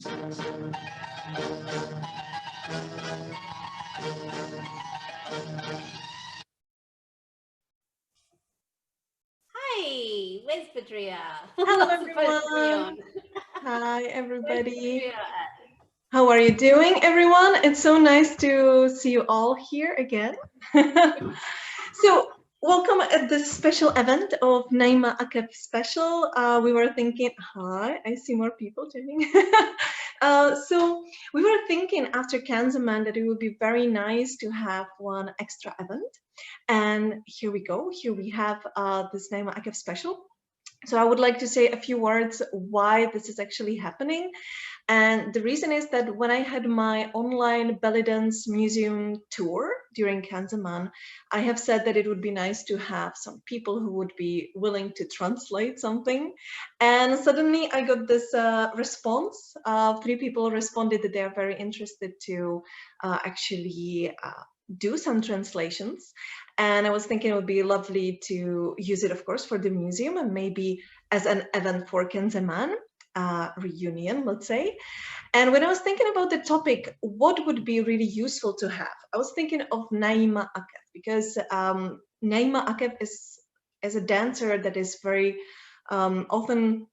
Hi, where's Patria? Hello, What's supposed to be on? everyone. Hi, Where's everybody. Patria at? How are you doing, everyone? It's so nice to see you all here again. So, welcome at this special event of Naima Akef special. We were thinking, hi, I see more people joining. So, we were thinking after Kanzaman that it would be very nice to have one extra event. And here we go. Here we have this Naima Akef special. So I would like to say a few words why this is actually happening. And the reason is that when I had my online Bellydance Museum tour during Kanzaman, I have said that it would be nice to have some people who would be willing to translate something. And suddenly I got this response. 3 people responded that they are very interested to actually do some translations. And I was thinking it would be lovely to use it, of course, for the museum and maybe as an event for Kanzaman. Reunion, let's say. And when I was thinking about the topic, what would be really useful to have? I was thinking of Naima Akef because Naima Akef is a dancer that is very often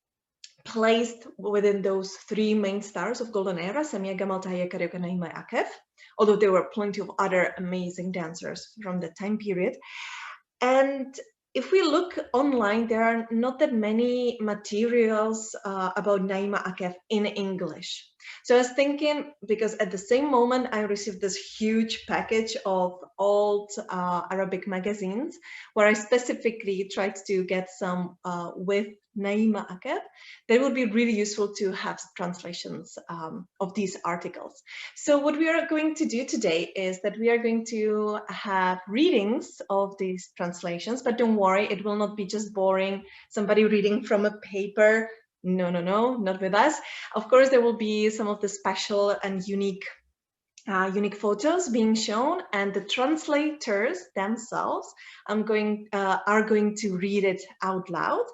placed within those 3 main stars of Golden Era, Samia Gamal, Tahia Karaoke, Naima Akef, although there were plenty of other amazing dancers from that time period. And if we look online, there are not that many materials about Naima Akef in English. So I was thinking, because at the same moment I received this huge package of old Arabic magazines, where I specifically tried to get some with Naima Akef, that would be really useful to have translations of these articles. So what we are going to do today is that we are going to have readings of these translations, but don't worry, it will not be just boring, somebody reading from a paper. No, not with us. Of course, there will be some of the special and unique photos being shown, and the translators themselves are going to read it out loud.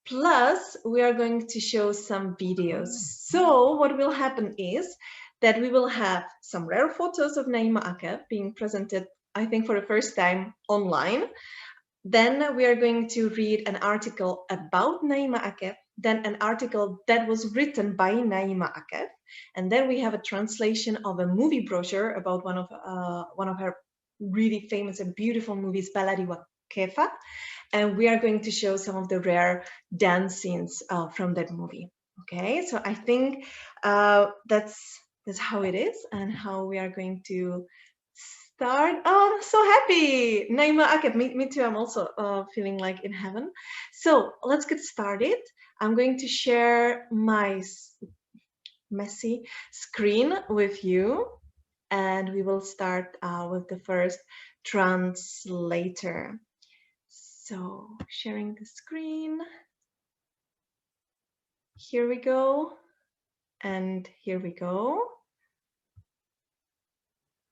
Plus, we are going to show some videos. So what will happen is that we will have some rare photos of Naima Akef being presented, I think, for the first time online. Then we are going to read an article about Naima Akef, then an article that was written by Naima Akef, and then we have a translation of a movie brochure about one of her really famous and beautiful movies, Baladi Wa Kheffa, and we are going to show some of the rare dance scenes from that movie. Okay, so I think that's how it is and how we are going to start. Oh, I'm so happy. Naima Akef, me too. I'm also feeling like in heaven. So let's get started. I'm going to share my messy screen with you, and we will start with the first translator. So sharing the screen. Here we go. And here we go.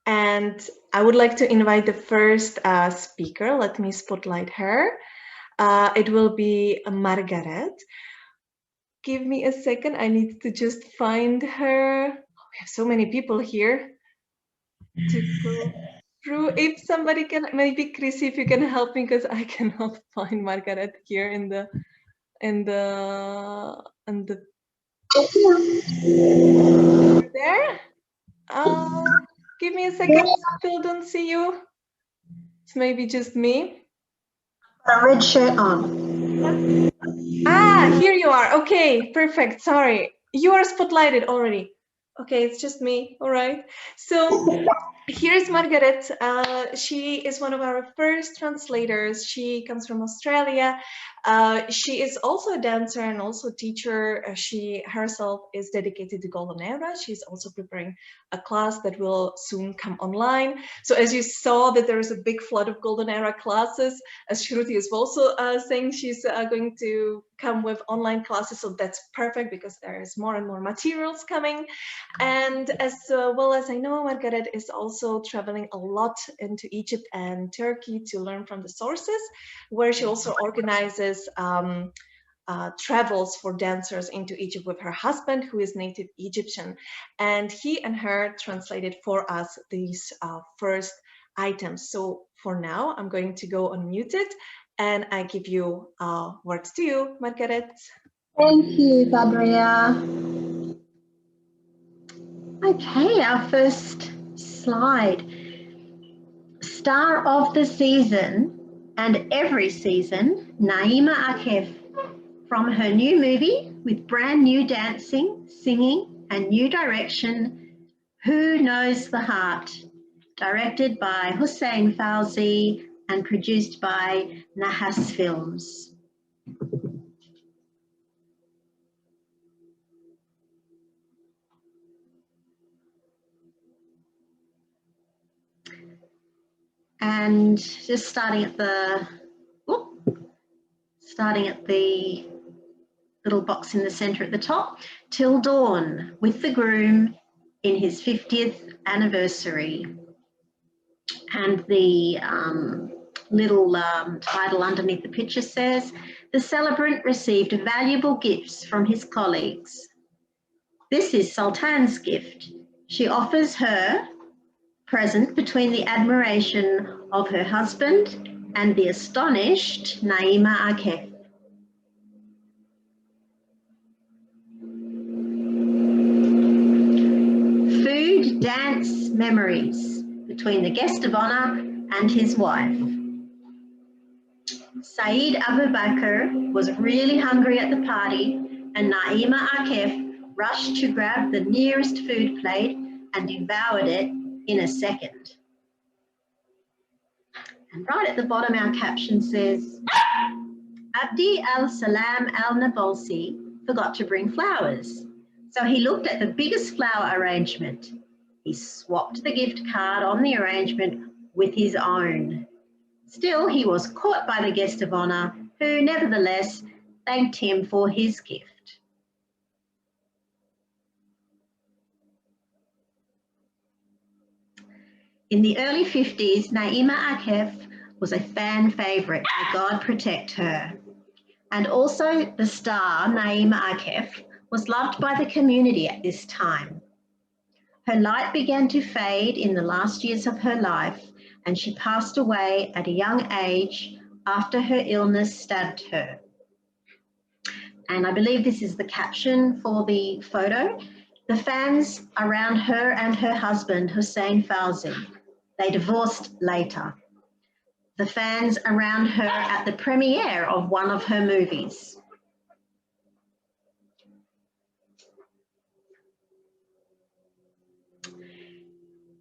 And I would like to invite the first speaker. Let me spotlight her. It will be Margaret. Give me a second. I need to just find her. We have so many people here to go through. If somebody can, maybe Chrissy, if you can help me, because I cannot find Margaret here in the there. Give me a second. Still don't see you. It's maybe just me. Red shirt on. Ah, here you are. Okay, perfect. Sorry. You are spotlighted already. Okay, it's just me. All right. So here's Margaret. She is one of our first translators. She comes from Australia. She is also a dancer and also a teacher. She herself is dedicated to Golden Era. She's also preparing a class that will soon come online. So as you saw that there is a big flood of Golden Era classes, as Shruti is also saying she's going to come with online classes. So that's perfect because there is more and more materials coming. And as well as I know, Margaret is also traveling a lot into Egypt and Turkey to learn from the sources, where she also organizes travels for dancers into Egypt with her husband, who is native Egyptian. And he and her translated for us these first items. So for now, I'm going to go unmuted and I give you words to you, Margaret. Thank you, Badria. Okay, our first slide. Star of the season and every season, Naima Akef, from her new movie with brand new dancing, singing and new direction, Who Knows the Heart, directed by Hussein Fauzi and produced by Nahas Films. And just starting at the little box in the centre at the top, Till Dawn with the groom in his 50th anniversary. And the little title underneath the picture says, the celebrant received valuable gifts from his colleagues. This is Sultan's gift. She offers her present between the admiration of her husband and the astonished Naima Akef. Food, dance, memories between the guest of honour and his wife. Saeed Abu Bakr was really hungry at the party and Naima Akef rushed to grab the nearest food plate and devoured it in a second. And right at the bottom our caption says, Abdi al-Salam al-Nabolsi forgot to bring flowers. So he looked at the biggest flower arrangement. He swapped the gift card on the arrangement with his own. Still, he was caught by the guest of honour, who nevertheless thanked him for his gift. In the early 50s, Naima Akef was a fan favourite. May God protect her. And also the star, Naima Akef, was loved by the community at this time. Her light began to fade in the last years of her life, and she passed away at a young age after her illness stabbed her. And I believe this is the caption for the photo. The fans around her and her husband, Hussein Fauzi, they divorced later. The fans around her at the premiere of one of her movies.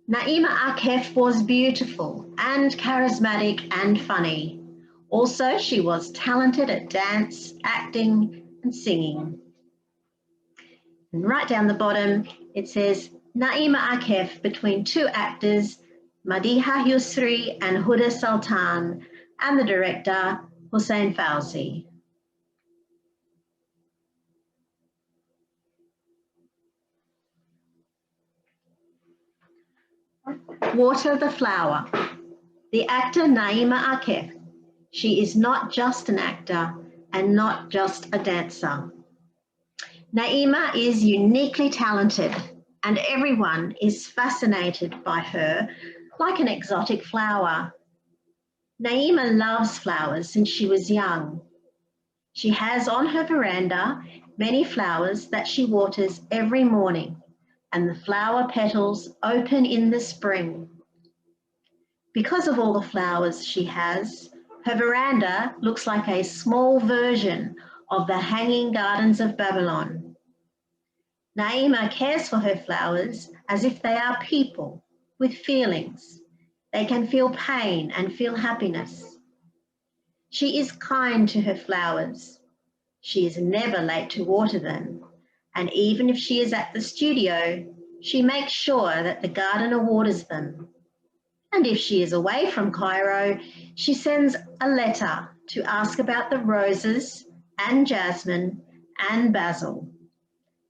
Naima Akef was beautiful and charismatic and funny. Also, she was talented at dance, acting, and singing. And right down the bottom, it says, Naima Akef between two actors, Madiha Yusri and Huda Sultan, and the director, Hussein Fauzi. Water the flower. The actor Naima Akef. She is not just an actor and not just a dancer. Naima is uniquely talented and everyone is fascinated by her like an exotic flower. Naima loves flowers since she was young. She has on her veranda many flowers that she waters every morning, and the flower petals open in the spring. Because of all the flowers she has, her veranda looks like a small version of the Hanging Gardens of Babylon. Naima cares for her flowers as if they are people with feelings. They can feel pain and feel happiness. She is kind to her flowers. She is never late to water them, and even if she is at the studio, she makes sure that the gardener waters them. And if she is away from Cairo, she sends a letter to ask about the roses and jasmine and basil.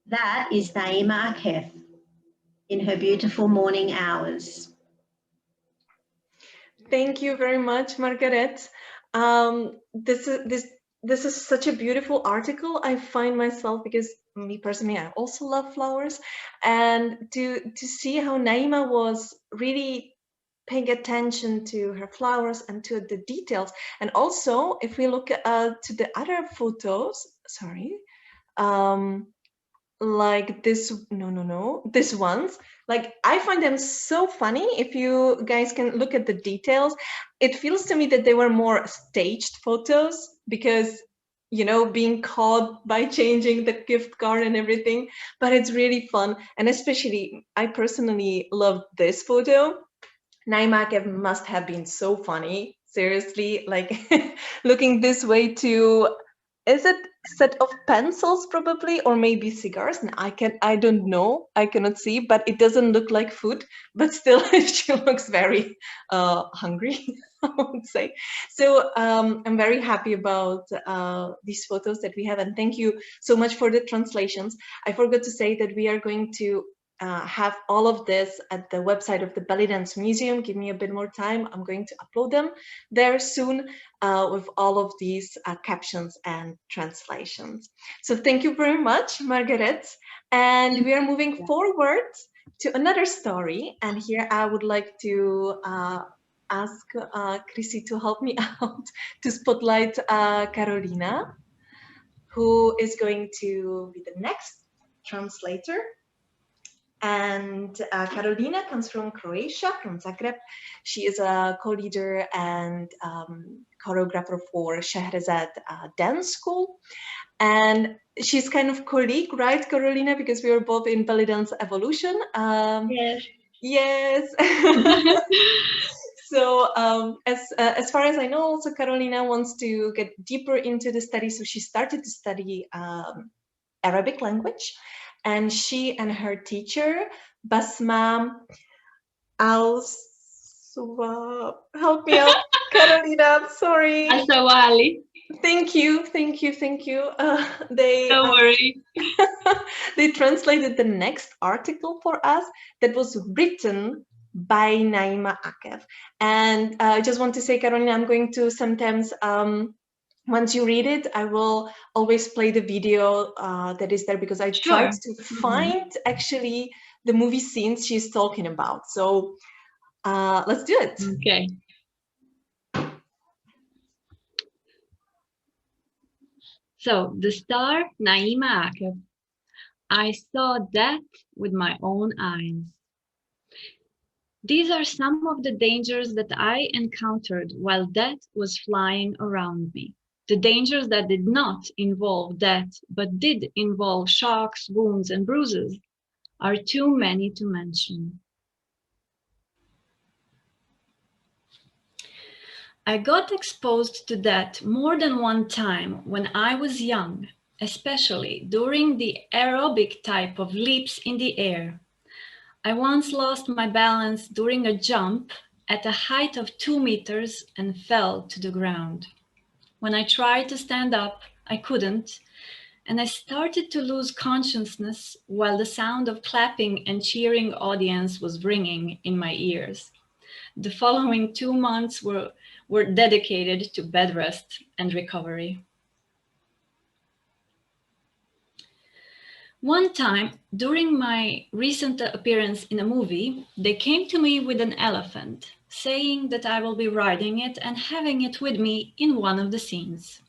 That is Naima Akef in her beautiful morning hours. Thank you very much, Margaret. this is such a beautiful article. I find myself, because me personally, I also love flowers, and to see how Naima was really paying attention to her flowers and to the details. And also, if we look to the other photos, sorry, like this, no, this ones, like I find them so funny. If you guys can look at the details, it feels to me that they were more staged photos, because being caught by changing the gift card and everything. But it's really fun, and especially I personally love this photo. Naima Akef must have been so funny, seriously, like looking this way to, is it set of pencils probably, or maybe cigars? And I don't know, I cannot see, but it doesn't look like food, but still she looks very hungry, I would say. So I'm very happy about these photos that we have, and thank you so much for the translations. I forgot to say that we are going to have all of this at the website of the Bellydance Museum. Give me a bit more time. I'm going to upload them there soon with all of these captions and translations. So thank you very much, Margaret. And we are moving forward to another story. And here I would like to ask Chrissy to help me out to spotlight Carolina, who is going to be the next translator. And Carolina comes from Croatia, from Zagreb. She is a co-leader and choreographer for Scheherazade Dance School. And she's kind of colleague, right, Carolina? Because we were both in Bellydance Evolution. Yes. Yes. So as far as I know, also Carolina wants to get deeper into the study. So she started to study Arabic language. And she and her teacher, Basma Al-Suwa, help me out, Carolina, I'm sorry. Asawali. Thank you. Don't worry. They translated the next article for us that was written by Naima Akef. And I just want to say, Carolina, I'm going to sometimes once you read it, I will always play the video that is there, because I tried to find actually the movie scenes she's talking about. So let's do it. Okay. So the star Naima Akef. I saw death with my own eyes. These are some of the dangers that I encountered while death was flying around me. The dangers that did not involve death, but did involve shocks, wounds, and bruises, are too many to mention. I got exposed to death more than one time when I was young, especially during the aerobic type of leaps in the air. I once lost my balance during a jump at a height of 2 meters and fell to the ground. When I tried to stand up, I couldn't, and I started to lose consciousness while the sound of clapping and cheering audience was ringing in my ears. The following 2 months were dedicated to bed rest and recovery. One time, during my recent appearance in a movie, they came to me with an elephant, saying that I will be riding it and having it with me in one of the scenes.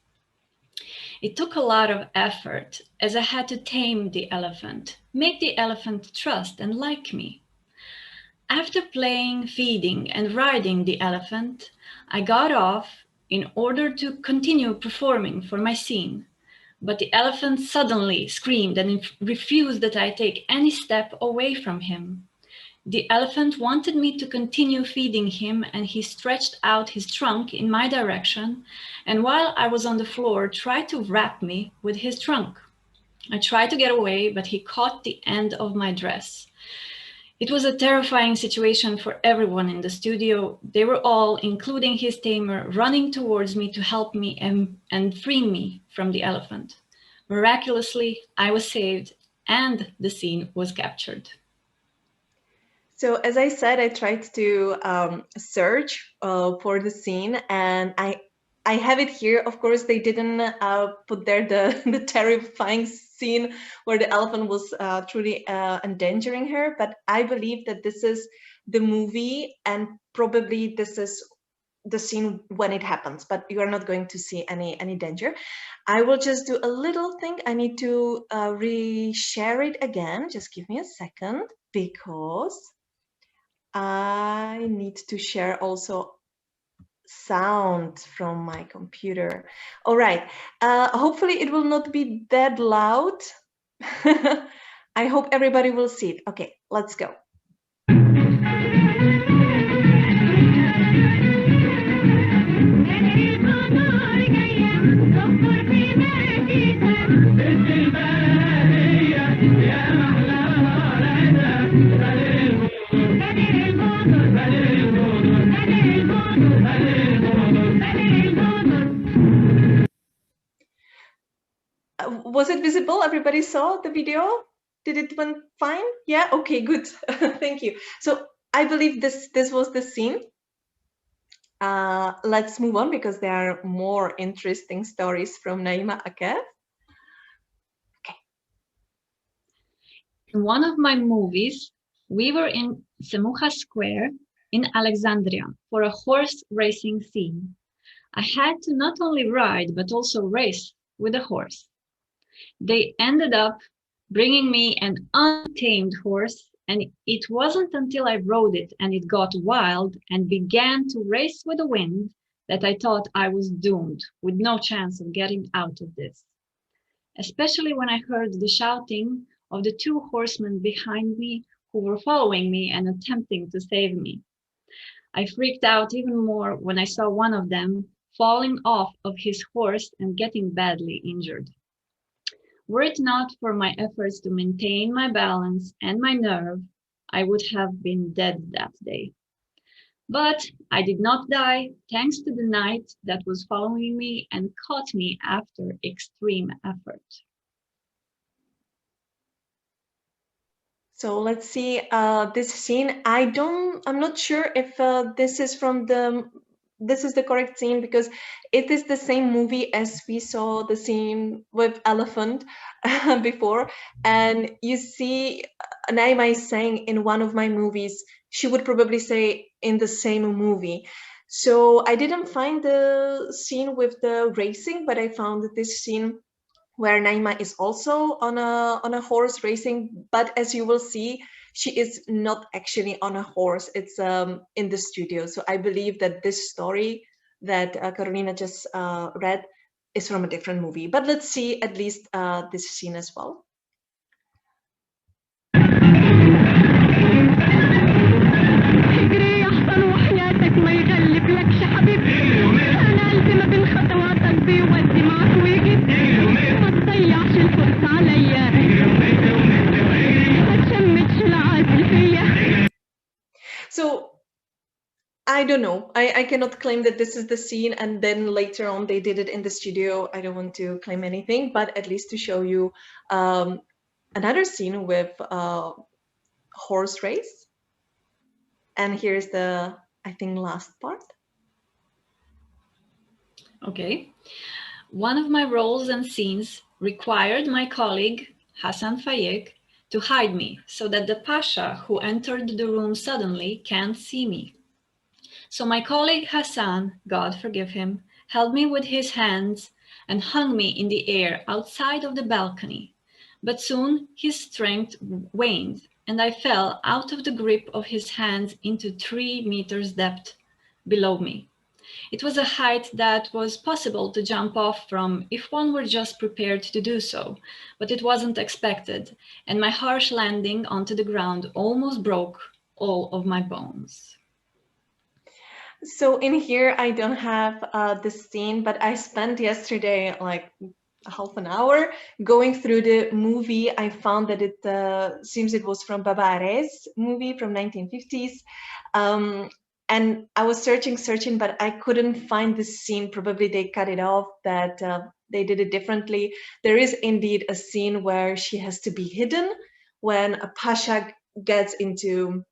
It took a lot of effort, as I had to tame the elephant, make the elephant trust and like me. After playing, feeding, and riding the elephant, I got off in order to continue performing for my scene. But the elephant suddenly screamed and refused that I take any step away from him. The elephant wanted me to continue feeding him, and he stretched out his trunk in my direction, and while I was on the floor, tried to wrap me with his trunk. I tried to get away, but he caught the end of my dress. It was a terrifying situation for everyone in the studio. They were all, including his tamer, running towards me to help me and free me from the elephant. Miraculously, I was saved and the scene was captured. So as I said, I tried to search for the scene, and I have it here. Of course, they didn't put there the terrifying scene where the elephant was truly endangering her, but I believe that this is the movie, and probably this is the scene when it happens, but you are not going to see any danger. I will just do a little thing. I need to reshare it again. Just give me a second, because I need to share also sound from my computer. All right. Hopefully it will not be that loud. I hope everybody will see it. Okay, let's go. Was it visible? Everybody saw the video? Did it went fine? Yeah, okay, good. Thank you. So I believe this was the scene. Let's move on, because there are more interesting stories from Naima Akef. Okay. In one of my movies, we were in Semuha Square in Alexandria for a horse racing scene. I had to not only ride, but also race with a horse. They ended up bringing me an untamed horse, and it wasn't until I rode it and it got wild and began to race with the wind that I thought I was doomed, with no chance of getting out of this. Especially when I heard the shouting of the two horsemen behind me who were following me and attempting to save me. I freaked out even more when I saw one of them falling off of his horse and getting badly injured. Were it not for my efforts to maintain my balance and my nerve, I would have been dead that day. But I did not die, thanks to the knight that was following me and caught me after extreme effort. So let's see this scene. I'm not sure if this is the correct scene, because it is the same movie as we saw the scene with elephant before. And you see Naima is saying in one of my movies, she would probably say in the same movie. So I didn't find the scene with the racing, but I found this scene where Naima is also on a horse racing, but as you will see, she is not actually on a horse. It's in the studio. So I believe that this story that Carolina just read is from a different movie. But let's see at least this scene as well. So I don't know. I cannot claim that this is the scene and then later on they did it in the studio. I don't want to claim anything, but at least to show you another scene with horse race. And here's the, I think, last part. Okay. One of my roles and scenes required my colleague, Hassan Fayek, to hide me so that the Pasha who entered the room suddenly can't see me. So my colleague Hassan, God forgive him, held me with his hands and hung me in the air outside of the balcony. But soon his strength waned and I fell out of the grip of his hands into 3 meters depth below me. It was a height that was possible to jump off from if one were just prepared to do so, but it wasn't expected, and my harsh landing onto the ground almost broke all of my bones. So in here, I don't have the scene, but I spent yesterday like half an hour going through the movie. I found that it seems it was from Baba Ares movie from 1950s. And I was searching, but I couldn't find the scene. Probably they cut it off, that they did it differently. There is indeed a scene where she has to be hidden when a Pasha gets into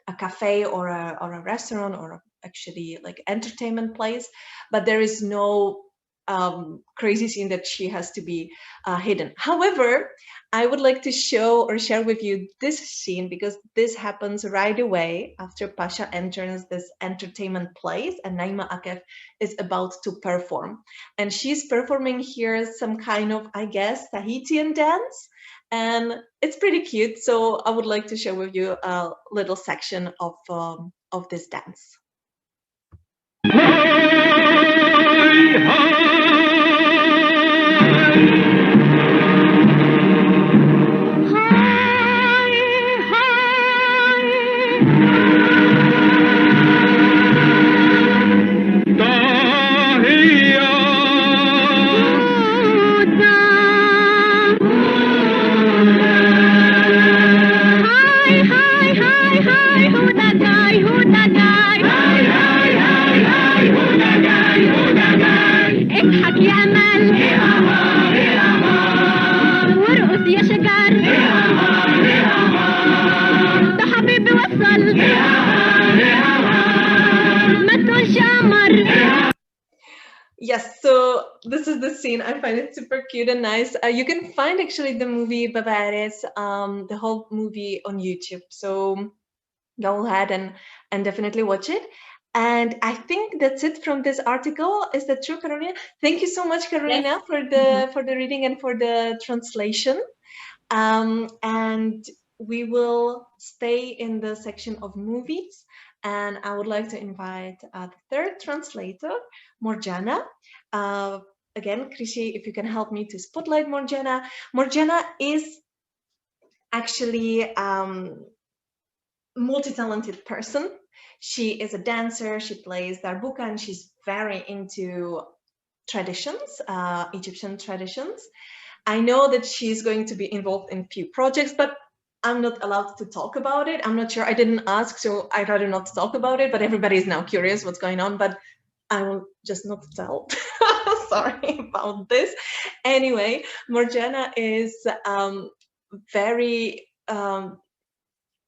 a cafe or a restaurant or actually like entertainment place, but there is no crazy scene that she has to be hidden. However, I would like to show or share with you this scene because this happens right away after Pasha enters this entertainment place and Naima Akef is about to perform. And she's performing here some kind of, I guess, Tahitian dance. And it's pretty cute. So I would like to share with you a little section of this dance. Yes, so this is the scene. I find it super cute and nice. You can find actually the movie Bellydance, the whole movie on YouTube. So go ahead and definitely watch it. And I think that's it from this article. Is that true, Carolina? Thank you so much, Carolina, Yes. for the reading and for the translation. And we will stay in the section of movies. And I would like to invite the third translator, Morjana. Again, Krishi, if you can help me to spotlight Morjana. Morjana is actually multi-talented person. She is a dancer, she plays darbuka, and she's very into traditions, Egyptian traditions. I know that she's going to be involved in a few projects, but I'm not allowed to talk about it. I'm not sure, I didn't ask, so I'd rather not talk about it, but everybody is now curious what's going on, but I will just not tell. Sorry about this. Anyway, Morjana is very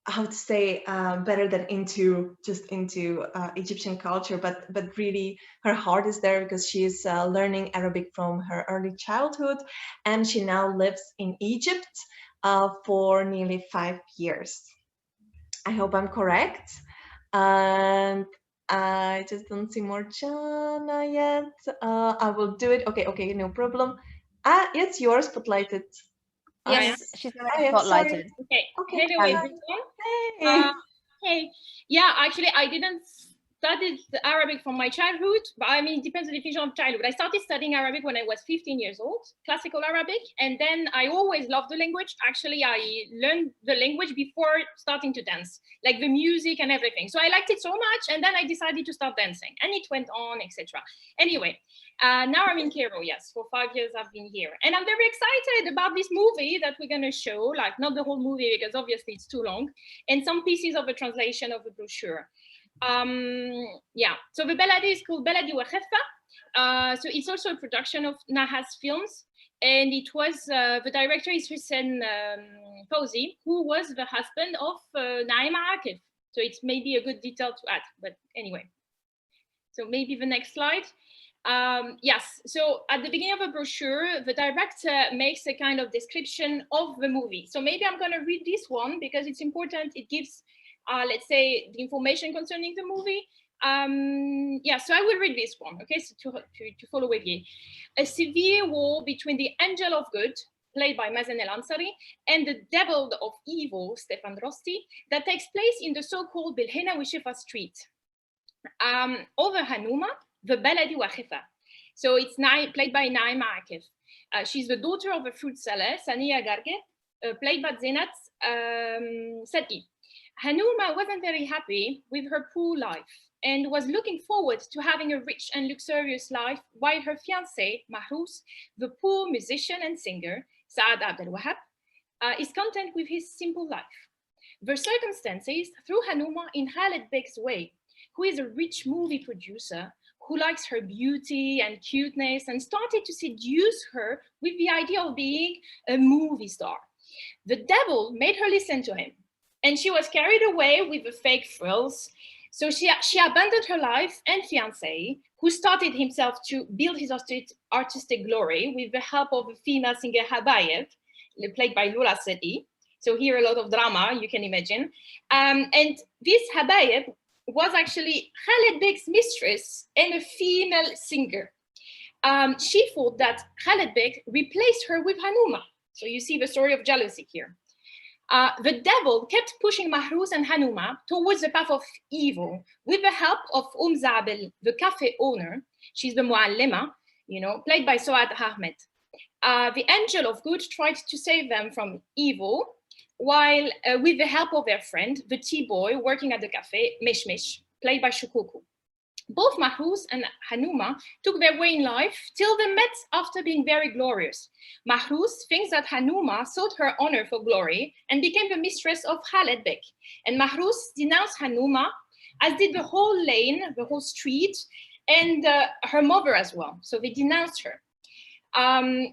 how to say better than into Egyptian culture, but really her heart is there because she's learning Arabic from her early childhood, and she now lives in Egypt for nearly 5 years. I hope I'm correct. And I just don't see Morjana yet. I will do it. Okay, no problem. It's yours, spotlighted. Yes, she's already I'm sorry. spotlighted. Okay. Okay. Hello, everyone. Hey. Hey. Yeah, actually, I didn't study Arabic from my childhood, but I mean, it depends on the definition of childhood. I started studying Arabic when I was 15 years old, classical Arabic, and then I always loved the language. Actually, I learned the language before starting to dance, like the music and everything. So I liked it so much, and then I decided to start dancing, and it went on, etc. Anyway, now I'm in Cairo, yes, for 5 years I've been here. And I'm very excited about this movie that we're gonna show, like not the whole movie because obviously it's too long, and some pieces of a translation of the brochure. Yeah, so the Baladi is called Baladi Wa Kheffa. So it's also a production of Nahas Films, and it was, the director is Hussein Fawzi, who was the husband of Naima Akef. So it's maybe a good detail to add, but anyway. So maybe the next slide. Yes, so at the beginning of the brochure, the director makes a kind of description of the movie. So maybe I'm gonna read this one because it's important. It gives, let's say, the information concerning the movie. Yeah, so I will read this one, okay, so to follow with you. A severe war between the angel of good, played by Mazen El Ansari, and the devil of evil, Stefan Rosti, that takes place in the so-called Baladi Wa Kheffa street. Over Hanouma, the Baladi Wa Kheffa. So it's played by Naima Akef. She's the daughter of a fruit seller, Sania Garge, played by Zenat Sadi. Hanouma wasn't very happy with her poor life and was looking forward to having a rich and luxurious life, while her fiancé, Mahrous, the poor musician and singer, Saad Abdel Wahab, is content with his simple life. The circumstances threw Hanouma in Khaled Beg's way, who is a rich movie producer who likes her beauty and cuteness and started to seduce her with the idea of being a movie star. The devil made her listen to him, and she was carried away with the fake thrills. So she abandoned her life and fiancé, who started himself to build his artistic glory with the help of a female singer Habayev, played by Lola Seti. So here a lot of drama, you can imagine. And this Habayev was actually Khaled Beg's mistress and a female singer. She thought that Khaled Beg replaced her with Hanouma. So you see the story of jealousy here. The devil kept pushing Mahrouz and Hanouma towards the path of evil with the help of Zabel, the cafe owner. She's the Muallima, you know, played by Soad Ahmed. The angel of good tried to save them from evil, while with the help of their friend, the tea boy working at the cafe, Meshmesh, played by Shukuku. Both Mahrouz and Hanouma took their way in life till they met after being very glorious. Mahrouz thinks that Hanouma sought her honor for glory and became the mistress of Khaled Beg. And Mahrouz denounced Hanouma, as did the whole lane, the whole street, and her mother as well. So they denounced her.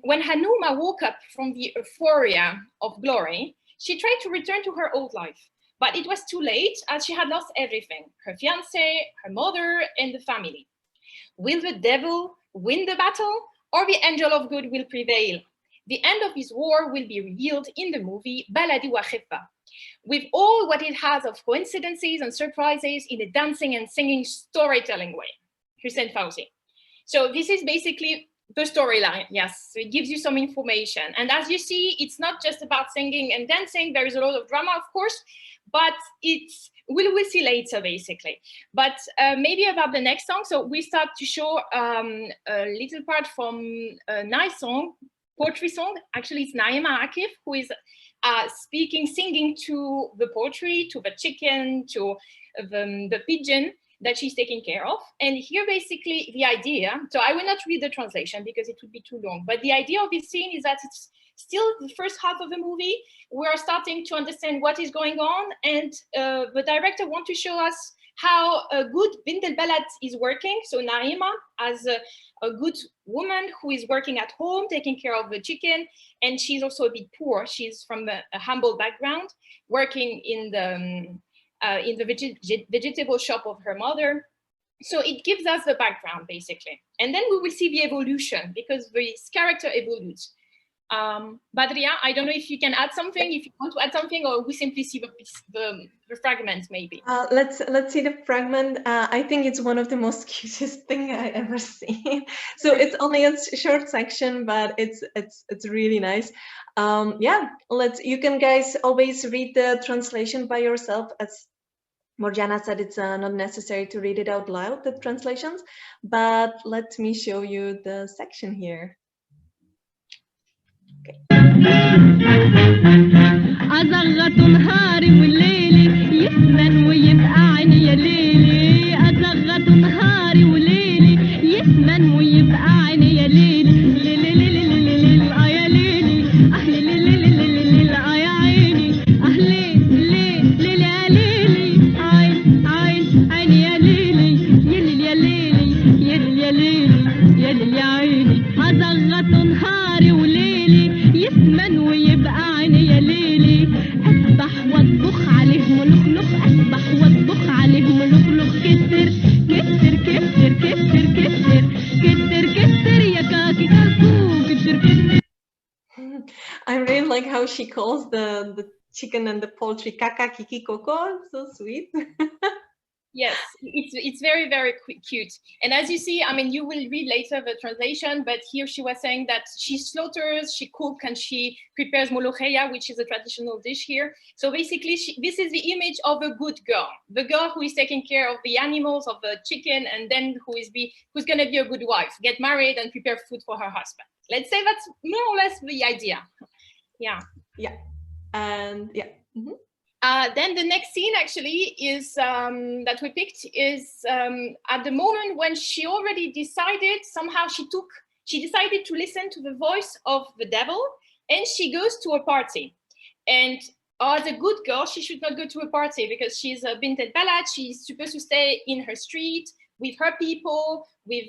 When Hanouma woke up from the euphoria of glory, she tried to return to her old life. But it was too late, as she had lost everything: her fiancé, her mother, and the family. Will the devil win the battle, or the angel of good will prevail? The end of his war will be revealed in the movie Baladi Wa Kheffa, with all what it has of coincidences and surprises in a dancing and singing storytelling way. Hussein Fauzi. So this is basically the storyline, yes. So it gives you some information. And as you see, it's not just about singing and dancing. There is a lot of drama, of course, but we'll see later, basically. But maybe about the next song. So we start to show a little part from a nice song, poetry song. Actually, it's Naima Akef who is singing to the poetry, to the chicken, to the pigeon that she's taking care of. And here, basically, the idea, so I will not read the translation because it would be too long, but the idea of this scene is that it's still the first half of the movie. We're starting to understand what is going on, and the director wants to show us how a good Bint al-Balad is working. So Naima, as a good woman who is working at home, taking care of the chicken, and she's also a bit poor. She's from a humble background, working in the vegetable shop of her mother. So it gives us the background, basically. And then we will see the evolution, because this character evolves. Badria, I don't know if you can add something, if you want to add something, or we simply see the fragment, maybe. Let's see the fragment. I think it's one of the most cutest thing I ever seen. So it's only a short section, but it's really nice. Yeah, you can guys always read the translation by yourself. As Morjana said, it's not necessary to read it out loud, the translations, but let me show you the section here. أزغط نهاري وليلي يسمن ويبقى عيني يا ليلي أزغط نهاري وليلي يسمن ويبقى عيني يا ليلي ليلي ليلي ليلي يا ليلي أهلي ليلي ليلي يا عيني أهلي ليلي يا ليلي عين عين عيني يا ليلي يا ليلي يا ليلي يا ليلي يا ليلي يا عيني أزغط نهاري وليلي يسمن ويبقى عيني يا ليلي أسبح واطبخ عليه ملخلخ أسبح واطبخ عليه ملخلخ كتر كتر كتر كتر كتر كتر كتر يا كاكي كاكو كتر كتر. I really like how she calls the chicken and the poultry kaka kiki koko. So sweet. Yes, it's very, very cute. And as you see, I mean, you will read later the translation, but here she was saying that she slaughters, she cooks, and she prepares molocheya, which is a traditional dish here. So basically, this is the image of a good girl, the girl who is taking care of the animals, of the chicken, and then who's going to be a good wife, get married and prepare food for her husband. Let's say that's more or less the idea. Yeah. Yeah. And yeah. Mm-hmm. Then the next scene actually is that we picked is at the moment when she already decided, somehow she decided to listen to the voice of the devil, and she goes to a party. And as a good girl, she should not go to a party because she's a Bint al-Balad. She's supposed to stay in her street with her people, with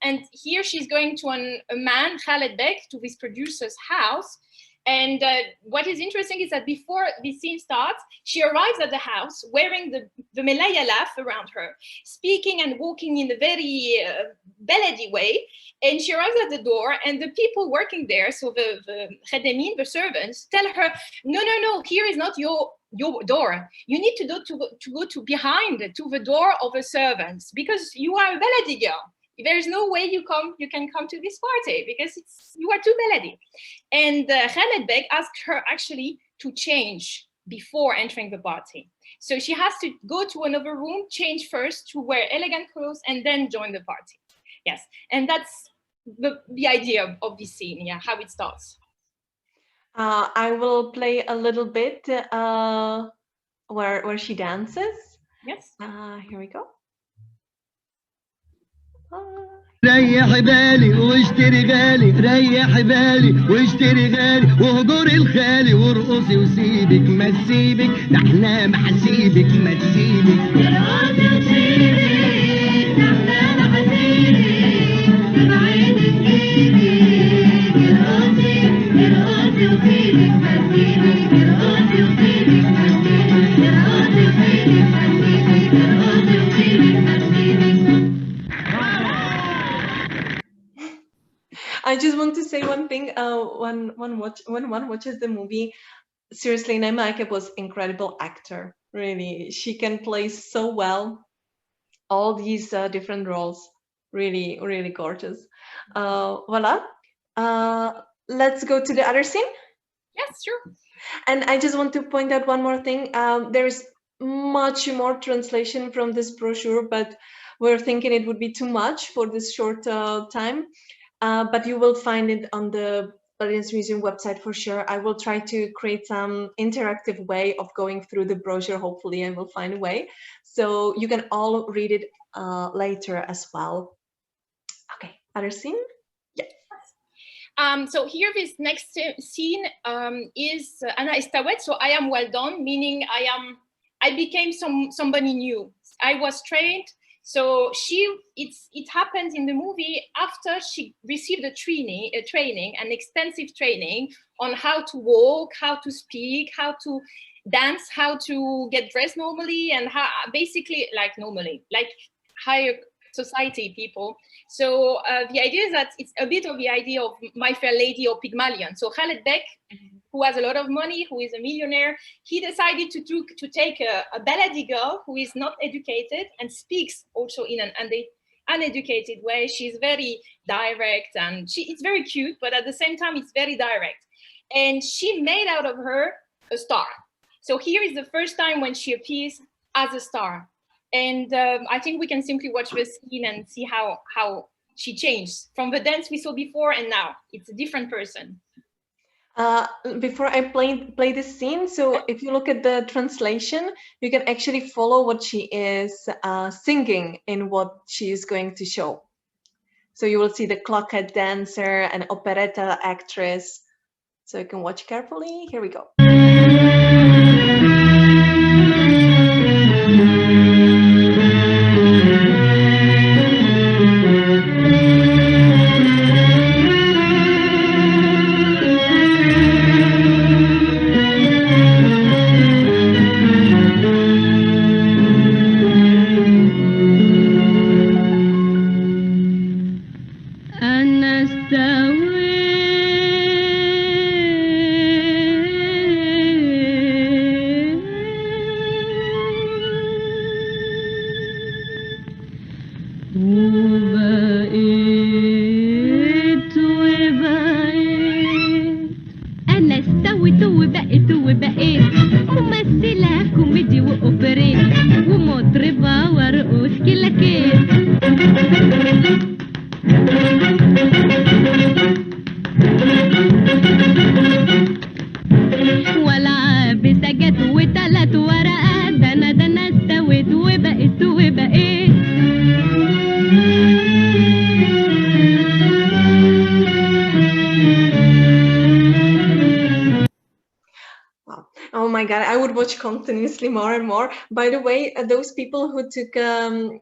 and here she's going to a man, Khaled Beg, to this producer's house. And what is interesting is that before the scene starts, she arrives at the house wearing the Melaya laugh around her, speaking and walking in a very Baladi way. And she arrives at the door, and the people working there, so the Khademin, the servants, tell her, no, here is not your door. You need to go to behind, to the door of the servants, because you are a Baladi girl. There's no way you can come to this party because you are too Baladi. And Khaled Beg asked her actually to change before entering the party. So she has to go to another room, change first to wear elegant clothes, and then join the party. Yes, and that's the idea of this scene, yeah, how it starts. I will play a little bit where she dances. Yes. Here we go. ريح بالي واشتري غالي، ريح بالي واشتري غالي، وهجر الخالي وارقصي وسيبك ما تسيبك، ده احنا محاسيبك ما تسيبك، ارقصي وسيبك، ده احنا محاسيبك، بعينك ايدك، ارقصي ارقصي وسيبك ما تسيبك، ارقصي وسيبك ما تسيبك، ارقصي وسيبك ما تسيبك، ارقصي وسيبك ما تسيبك. I just want to say one thing. When one watches the movie, seriously, Naima Akef was incredible actor. Really, she can play so well all these different roles. Really, really gorgeous. Voila. Let's go to the other scene. Yes, sure. And I just want to point out one more thing. There's much more translation from this brochure, but we're thinking it would be too much for this short time. But you will find it on the Bellydance Museum website for sure. I will try to create some interactive way of going through the brochure. Hopefully I will find a way. So you can all read it later as well. Okay, other scene? Yeah. So here this next scene is Ana Estawet. So I am well done, meaning I became somebody new. I was trained. So it happens in the movie after she received a training, an extensive training on how to walk, how to speak, how to dance, how to get dressed normally, and how basically like normally, like higher society people. So the idea is that it's a bit of the idea of My Fair Lady or Pygmalion. So Khaled Beg, who has a lot of money, who is a millionaire, he decided to take a Baladi girl who is not educated and speaks also in an uneducated way. She's very direct and it's very cute, but at the same time, it's very direct. And she made out of her a star. So here is the first time when she appears as a star. And I think we can simply watch the scene and see how she changed from the dance we saw before and now. It's a different person. Before I play this scene, so if you look at the translation, you can actually follow what she is singing in what she is going to show. So you will see the clockhead dancer and operetta actress. So you can watch carefully. Here we go. Oh my God, I would watch continuously more and more. By the way, those people who took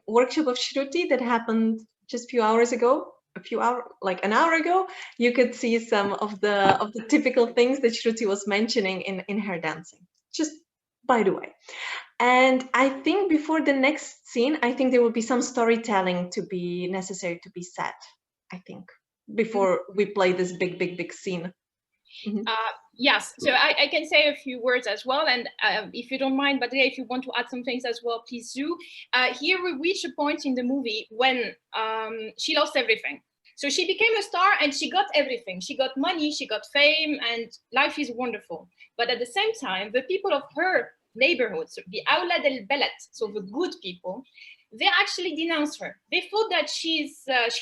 workshop of Shruti that happened just a few hours ago, a few hours, like an hour ago, you could see some of the typical things that Shruti was mentioning in her dancing, just by the way. And I think before the next scene, I think there will be some storytelling to be necessary to be said, I think, before we play this big scene. Yes, so I can say a few words as well, and if you don't mind, but if you want to add some things as well, please do. Here we reach a point in the movie when she lost everything. So she became a star and she got everything. She got money, she got fame, and life is wonderful. But at the same time, the people of her neighborhood, so the Awlad al-Balad, so the good people, they actually denounced her. They thought that she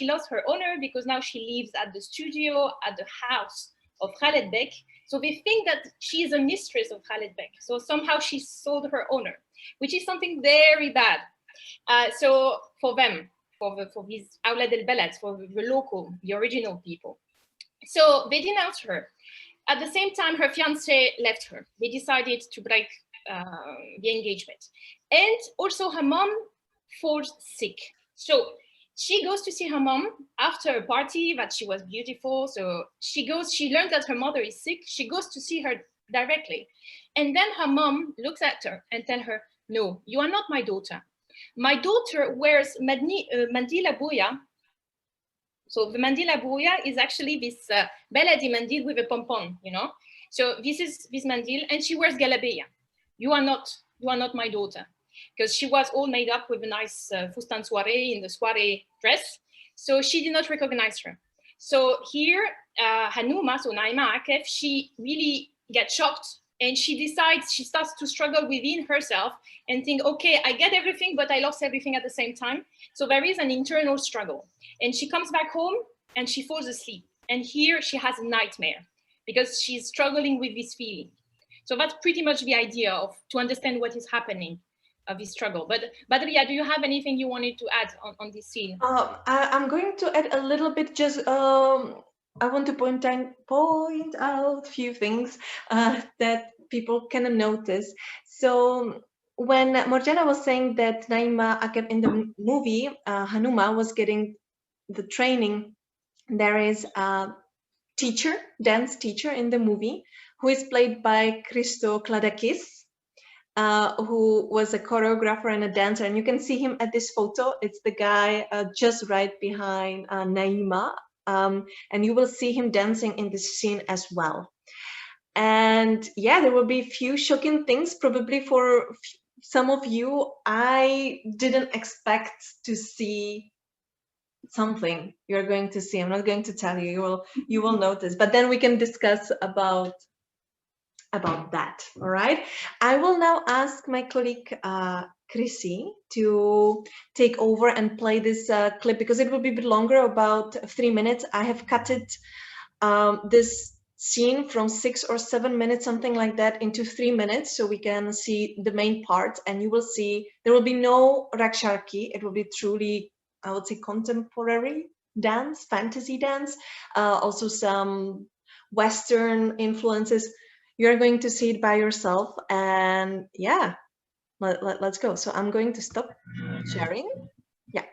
lost her honor because now she lives at the studio, at the house of Khaled Bek. So they think that she is a mistress of Khaled Bek. So somehow she sold her honor, which is something very bad. So for them, for these Awlad al-Balad, for the local, the original people. So they denounced her. At the same time, her fiancé left her. They decided to break the engagement. And also her mom falls sick. So she goes to see her mom after a party that she was beautiful. So she learns that her mother is sick. She goes to see her directly. And then her mom looks at her and tells her, no, you are not my daughter. My daughter wears mandila boya. So the mandila boya is actually this Baladi mandil with a pom-pom, you know. So this is this mandil, and she wears galabeya. You are not my daughter, because she was all made up with a nice fustan soiree in the soiree dress. So she did not recognize her. So here, Hanouma, so Naima Akef, she really gets shocked, and she starts to struggle within herself and think, okay, I get everything, but I lost everything at the same time. So there is an internal struggle. And she comes back home and she falls asleep. And here she has a nightmare because she's struggling with this feeling. So that's pretty much the idea to understand what is happening of this struggle. But Ria, do you have anything you wanted to add on this scene? I'm going to add a little bit, just I want to point out a few things that people can notice. So when Morjana was saying that Naima Akef in the movie, Hanouma was getting the training, there is a teacher, dance teacher in the movie, who is played by Christo Kladakis, who was a choreographer and a dancer. And you can see him at this photo. It's the guy just right behind Naima. And you will see him dancing in this scene as well. And yeah, there will be a few shocking things probably for some of you. I didn't expect to see something you're going to see. I'm not going to tell you. You will notice, but then we can discuss about that. All right. I will now ask my colleague Chrissy to take over and play this clip, because it will be a bit longer, about 3 minutes. I have cut it, this scene from 6 or 7 minutes, something like that, into 3 minutes, so we can see the main part. And you will see there will be no Raksharki. It will be truly, I would say, contemporary dance, fantasy dance, also some Western influences. You're going to see it by yourself, and yeah, let's go. So I'm going to stop sharing. Yeah.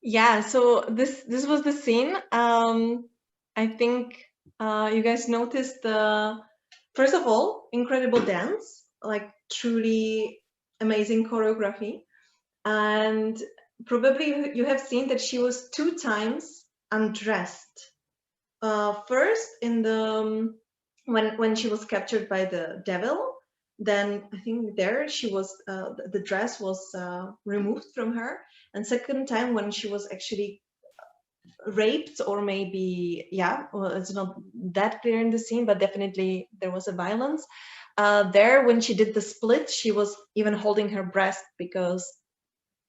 Yeah, so this was the scene. I think you guys noticed the, first of all, incredible dance, like truly amazing choreography. And probably you have seen that she was 2 times undressed. First in the when she was captured by the devil, then I think there she was the dress was removed from her, and second time when she was actually raped, or maybe, yeah, well, it's not that clear in the scene, but definitely there was a violence there. When she did the split, she was even holding her breast, because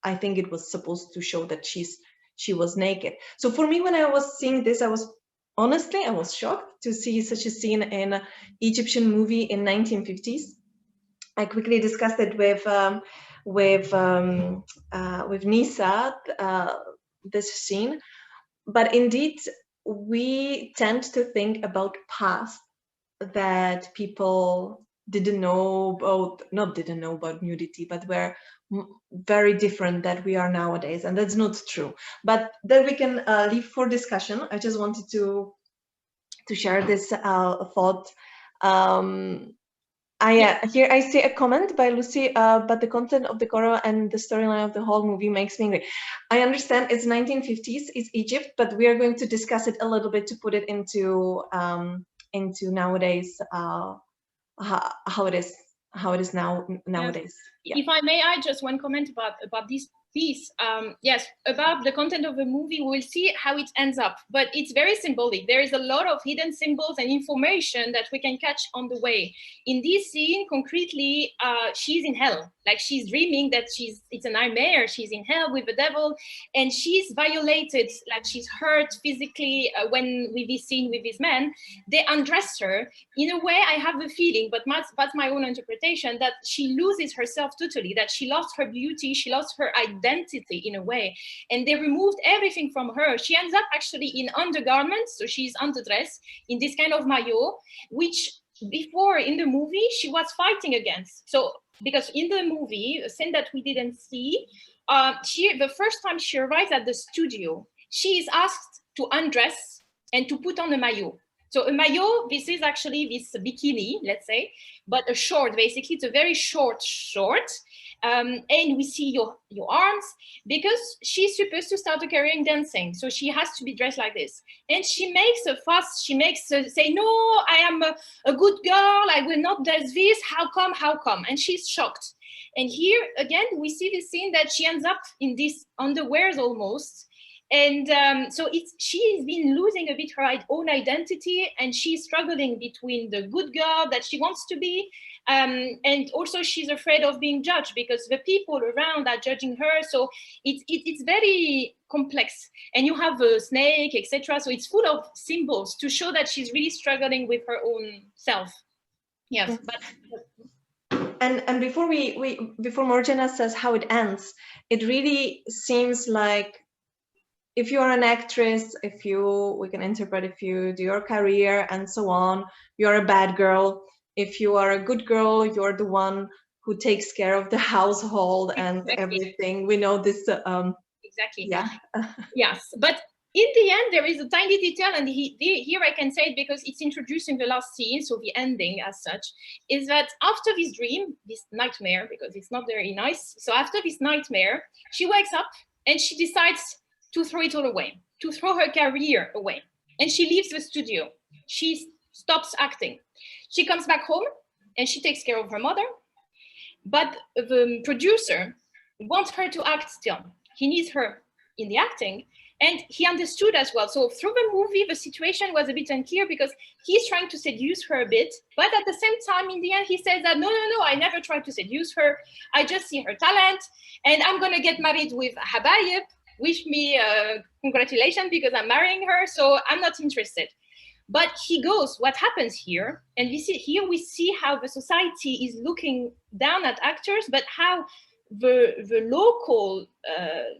I think it was supposed to show that she was naked. So for me, when I was seeing this, I was shocked to see such a scene in an Egyptian movie in 1950s. I quickly discussed it with Nisa, this scene. But indeed, we tend to think about past that people didn't know about, not didn't know about nudity, but were very different that we are nowadays, and that's not true. But that we can leave for discussion. I just wanted to share this thought. Here I see a comment by Lucy, but the content of the choreo and the storyline of the whole movie makes me angry. I understand it's 1950s, it's Egypt, but we are going to discuss it a little bit to put it into nowadays, how it is nowadays. Yeah. If I may add just one comment about this piece. Yes, about the content of the movie, we'll see how it ends up, but it's very symbolic. There is a lot of hidden symbols and information that we can catch on the way. In this scene, concretely, she's in hell. Like, she's dreaming that it's a nightmare. She's in hell with the devil, and she's violated, like she's hurt physically when with this scene with this man. They undress her. In a way, I have the feeling, but that's my own interpretation, that she loses herself totally, that she lost her beauty, she lost her identity in a way, and they removed everything from her. She ends up actually in undergarments, so she's underdressed in this kind of maillot, which before in the movie she was fighting against. So because in the movie, a scene that we didn't see, the first time she arrives at the studio, she is asked to undress and to put on a maillot. So a maillot, this is actually this bikini, let's say, but a short, basically, it's a very short short. And we see your arms, because she's supposed to start a career in dancing. So she has to be dressed like this. And she makes a fuss, she makes say, no, I am a good girl, I will not dance this, how come? And she's shocked. And here, again, we see this scene that she ends up in these underwears almost. And so she's been losing a bit her own identity, and she's struggling between the good girl that she wants to be, and also she's afraid of being judged because the people around are judging her. So it's very complex, and you have a snake, etc. So it's full of symbols to show that she's really struggling with her own self. Yes, but. And before before Morjana says how it ends, it really seems like, if you are an actress, we can interpret, if you do your career and so on, you're a bad girl. If you are a good girl, you're the one who takes care of the household and everything. We know this. Exactly. Yeah. Yes, but in the end, there is a tiny detail, and here I can say it because it's introduced in the last scene, so the ending as such, is that after this dream, this nightmare, because it's not very nice, so after this nightmare, she wakes up and she decides to throw it all away, to throw her career away. And she leaves the studio. She stops acting. She comes back home and she takes care of her mother. But the producer wants her to act still. He needs her in the acting. And he understood as well. So through the movie, the situation was a bit unclear because he's trying to seduce her a bit. But at the same time, in the end, he says that, no, I never tried to seduce her. I just see her talent. And I'm going to get married with Habayib. Wish me congratulations because I'm marrying her. So I'm not interested. But he goes, what happens here? And here we see how the society is looking down at actors, but how the local,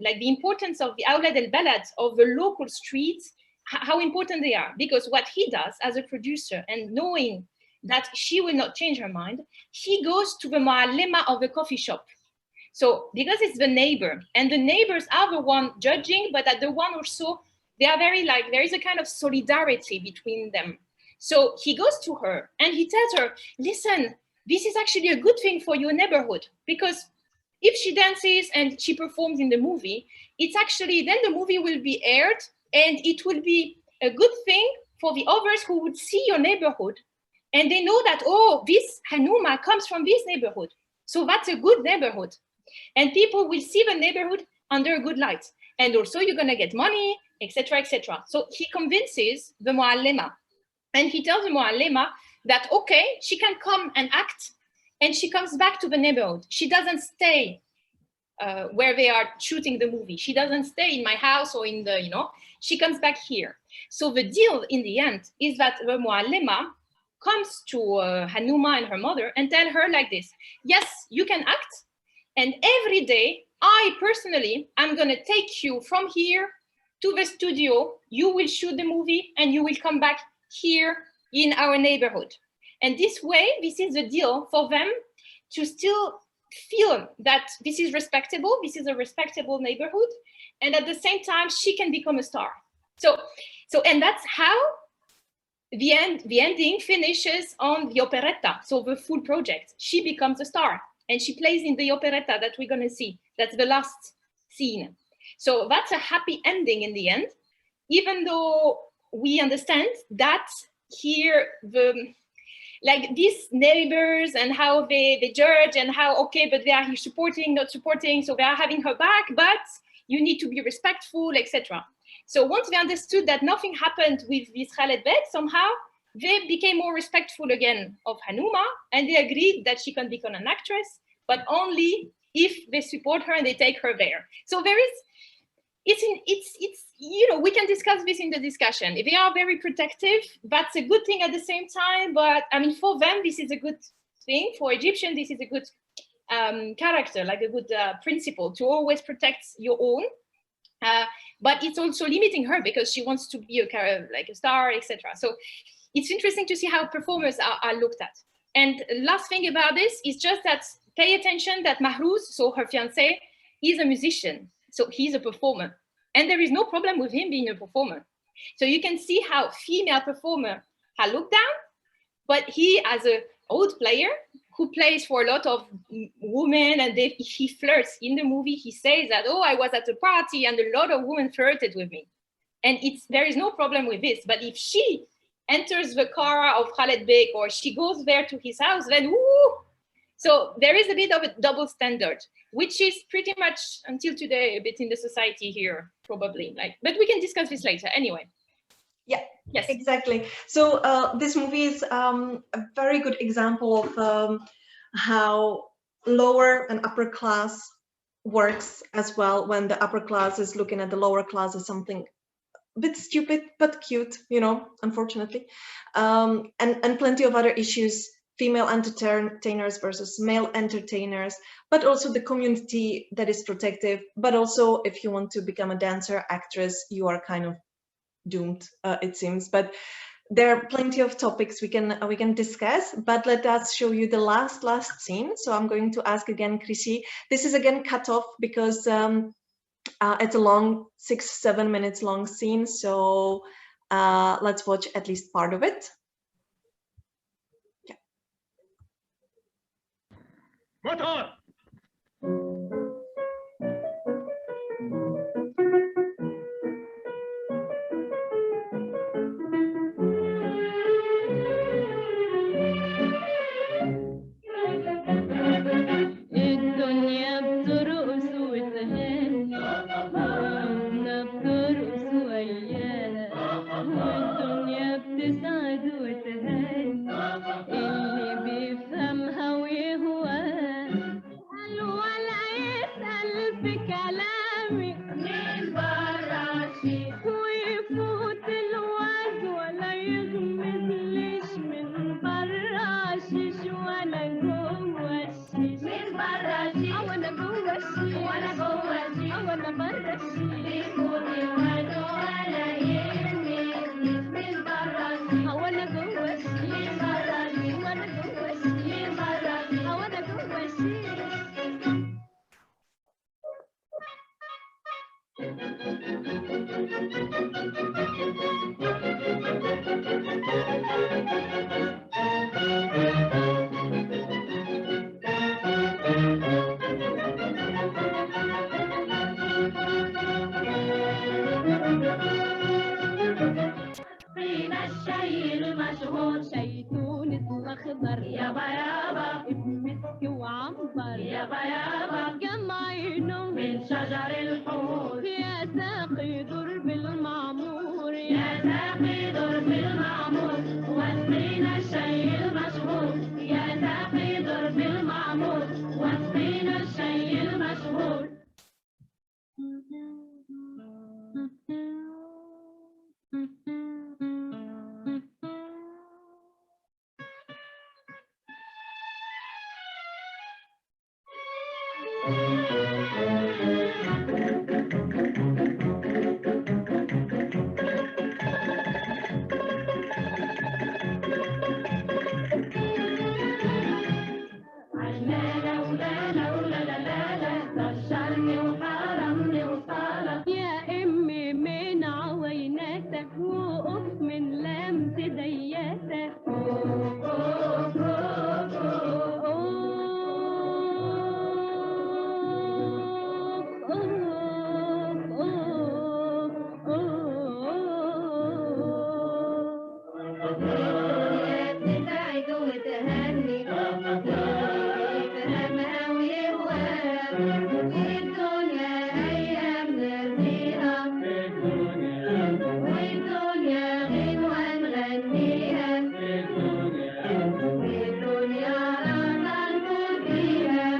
like the importance of the Awlad al-Balad, of the local streets, how important they are. Because what he does as a producer, and knowing that she will not change her mind, he goes to the mu'allima of the coffee shop. So because it's the neighbor, and the neighbors are the one judging, but at the one also, they are very like, there is a kind of solidarity between them. So he goes to her and he tells her, listen, this is actually a good thing for your neighborhood, because if she dances and she performs in the movie, it's actually, then the movie will be aired and it will be a good thing for the others who would see your neighborhood. And they know that, oh, this Hanouma comes from this neighborhood. So that's a good neighborhood. And people will see the neighborhood under a good light. And also you're gonna get money, etc., etc. So he convinces the mu'allima. And he tells the mu'allima that, okay, she can come and act, and she comes back to the neighborhood. She doesn't stay where they are shooting the movie. She doesn't stay in my house or in the, she comes back here. So the deal in the end is that the mu'allima comes to Hanouma and her mother and tell her like this, yes, you can act. And every day, I personally, I'm gonna take you from here to the studio. You will shoot the movie and you will come back here in our neighborhood. And this way, this is the deal for them to still feel that this is respectable, this is a respectable neighborhood, and at the same time, she can become a star. So and that's how the ending finishes on the operetta, so the full project. She becomes a star, and she plays in the operetta that we're gonna see. That's the last scene. So that's a happy ending in the end, even though we understand that here like these neighbors and how they judge and how, okay, but they are here supporting, not supporting, so they are having her back, but you need to be respectful, etc. So once they understood that nothing happened with this Khaled Beg, somehow they became more respectful again of Hanouma, and they agreed that she can become an actress, but only if they support her and they take her there. So there is, it's we can discuss this in the discussion. They are very protective. That's a good thing at the same time. But I mean, for them, this is a good thing. For Egyptian, this is a good character, like a good principle to always protect your own. But it's also limiting her because she wants to be like a star, etc. So it's interesting to see how performers are looked at. And last thing about this is just that pay attention that Mahrouz, so her fiancé, is a musician. So he's a performer. And there is no problem with him being a performer. So you can see how female performer are looked down, but he, as an old player who plays for a lot of women, and he flirts in the movie, he says that, oh, I was at a party and a lot of women flirted with me. And there is no problem with this. But if she enters the car of Khaled Beg or she goes there to his house, then woo! So there is a bit of a double standard, which is pretty much until today a bit in the society here, probably. But we can discuss this later anyway. Yeah, yes, exactly. So this movie is a very good example of how lower and upper class works as well, when the upper class is looking at the lower class as something a bit stupid but cute, unfortunately, and plenty of other issues. Female entertainers versus male entertainers, but also the community that is protective. But also, if you want to become a dancer, actress, you are kind of doomed, it seems. But there are plenty of topics we can discuss. But let us show you the last scene. So I'm going to ask again, Chrissy. This is again cut off because It's a long 6-7 minutes long scene, so let's watch at least part of it. Yeah. Motor! الدنيا بترقص وتهني واحنا بترقص وياها والدنيا بتسعد وتهني اللي بيفهمها ويهواها قال ولا يسأل في كلامي من برا شي ويفوت الواد ولا يغمز ليش من برا شيش وانا جوا الشيش من برا شيش وانا جوا الشيش وانا جوا الشيش وانا برا الشيش يفوت الواد ولا يغمز من برا شيش وانا جوا الشيش من برا شيش وانا جوا الشيش من برا شيش وانا جوا الشيش. فينا الشاي المشهور شاي تونس الاخضر يابا يابا مسك وعنبر يابا يابا جمعينه من شجر الحور يا ساقي درب المعمور يا ساقي درب المعمور واسقينا الشاي المشهور يا ساقي درب المعمور واسقينا الشاي المشهور. يا امي من عويناتك وقف من لمس دياتك بتساعد وتهني تفهمها ويهواها الدنيا أيام نرميها والدنيا غنوة نغنيها والدنيا رانا نكون فيها.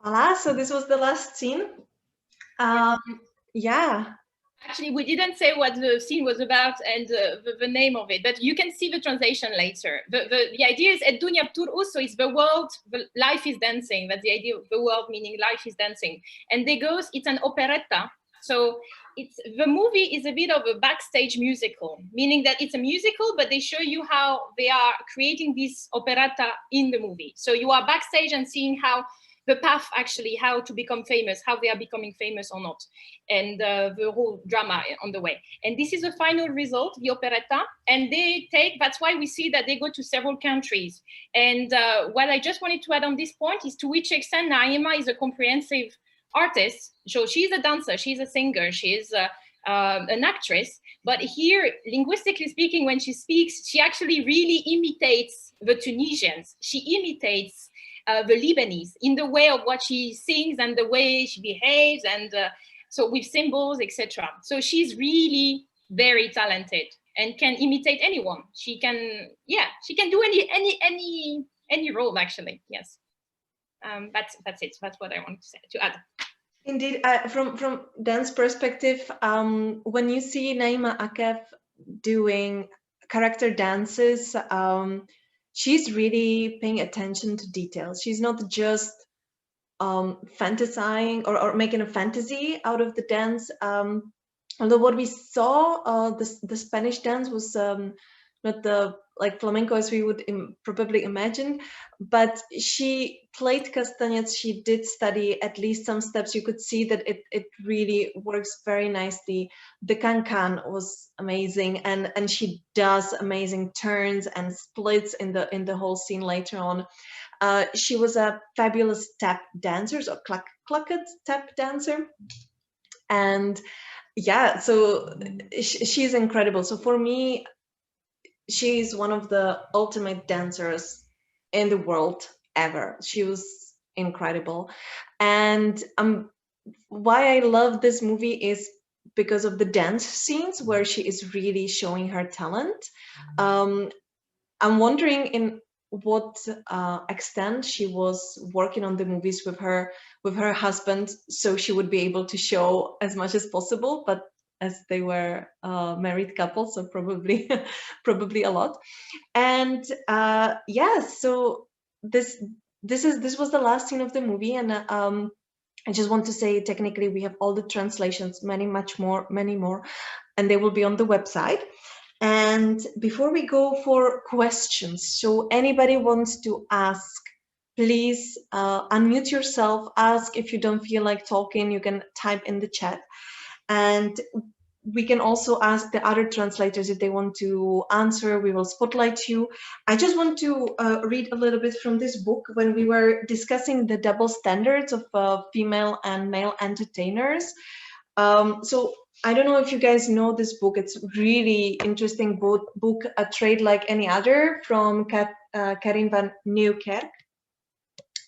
Voila, so this was the last scene. Yeah. Actually, we didn't say what the scene was about and the name of it, but you can see the translation later. The idea is Et dunya bturqus, so it's the world, life is dancing. That's the idea of the world, meaning life is dancing. And they goes, it's an operetta. So the movie is a bit of a backstage musical, meaning that it's a musical, but they show you how they are creating this operetta in the movie. So you are backstage and seeing how the path actually, how to become famous, how they are becoming famous or not, and the whole drama on the way. And this is the final result, the operetta, and they take, that's why we see that they go to several countries. And what I just wanted to add on this point is to which extent Naima is a comprehensive artist. So she's a dancer, she's a singer, she's an actress, but here, linguistically speaking, when she speaks, she actually really imitates the Tunisians. She imitates the Lebanese in the way of what she sings and the way she behaves, and so with symbols, etc. So she's really very talented and can imitate anyone. She can, yeah, she can do any role actually. Yes, that's it. That's what I want to say, to add. Indeed, from dance perspective, when you see Naima Akef doing character dances, she's really paying attention to details. She's not just fantasizing or making a fantasy out of the dance. Although what we saw, the Spanish dance was not the like flamenco as we would probably imagine, but she played castanets. She did study at least some steps. You could see that it really works very nicely. The can was amazing, and she does amazing turns and splits in the whole scene later on. She was a fabulous tap dancer, or claquet tap dancer, and yeah, so she's incredible. So for me, she's one of the ultimate dancers in the world ever. She was incredible. And why I love this movie is because of the dance scenes where she is really showing her talent. I'm wondering in what extent she was working on the movies with her husband, so she would be able to show as much as possible, but as they were married couple, so probably probably a lot. And yeah, so this was the last scene of the movie, and I just want to say, technically we have all the translations, many more, and they will be on the website. And before we go for questions, so anybody wants to ask, please unmute yourself, ask. If you don't feel like talking, you can type in the chat. And we can also ask the other translators if they want to answer. We will spotlight you. I just want to read a little bit from this book. When we were discussing the double standards of female and male entertainers, so I don't know if you guys know this book. It's really interesting book, A Trade Like Any Other, from Karin Van Nieukwerk.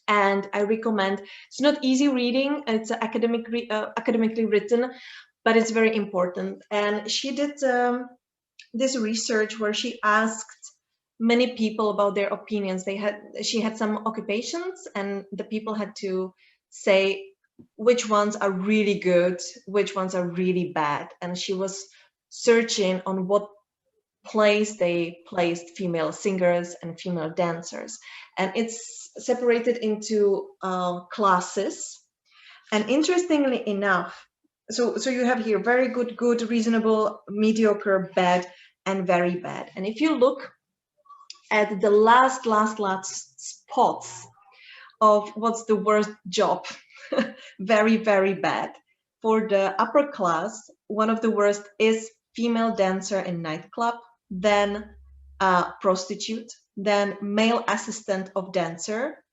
And I recommend. It's not easy reading. It's academically written, but it's very important. And she did this research where she asked many people about their opinions. She had some occupations, and the people had to say which ones are really good, which ones are really bad. And she was searching on what place they placed female singers and female dancers. And it's separated into classes. And interestingly enough, so you have here very good, reasonable, mediocre, bad, and very bad. And if you look at the last spots of what's the worst job, very, very bad. For the upper class, one of the worst is female dancer in nightclub, then prostitute, then male assistant of dancer,